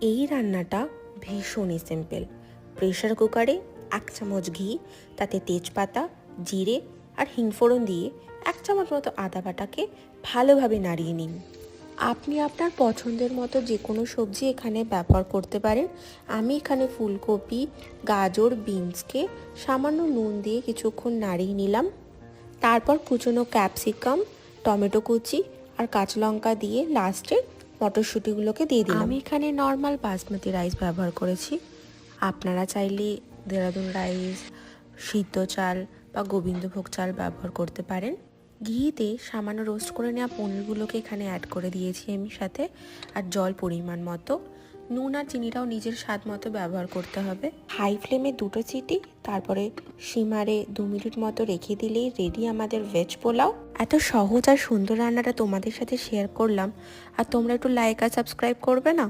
এই রান্নাটা ভীষণই সিম্পল। প্রেশার কুকারে 1 চামচ ঘি, তাতে তেজপাতা, জিরে আর হিংফোড়ন দিয়ে 1 চামচ মতো আদা বাটাকে ভালোভাবে নাড়িয়ে নিন। আপনি আপনার পছন্দের মতো যে কোনো সবজি এখানে ব্যবহার করতে পারেন। আমি এখানে ফুলকপি, গাজর, বিনসকে সামান্য নুন দিয়ে কিছুক্ষণ নাড়িয়ে নিলাম। তারপর কুচনো ক্যাপসিকাম, টমেটো কুচি আর কাঁচা লঙ্কা দিয়ে লাস্টে মটরশুঁটিগুলোকে দিয়ে দিলাম। আমি এখানে নর্মাল বাসমতি রাইস ব্যবহার করেছি। আপনারা চাইলে দেরাদুন রাইস, সিদ্ধ চাল বা গোবিন্দভোগ চাল ব্যবহার করতে পারেন। ঘিতে সামান্য রোস্ট করে নেওয়া পনিরগুলোকে এখানে অ্যাড করে দিয়েছি আমি সাথে, আর জল পরিমাণ মতো। নুন আর চিনিটাও নিজের স্বাদ মতো ব্যবহার করতে হবে। হাই ফ্লেমে 2টো সিটি, তারপরে সিমারে 2 মিনিট মতো রেখে দিলেই রেডি আমাদের ভেজ পোলাও। এত সহজ আর সুন্দর রান্নাটা তোমাদের সাথে শেয়ার করলাম, আর তোমরা একটু লাইক আর সাবস্ক্রাইব করবে না?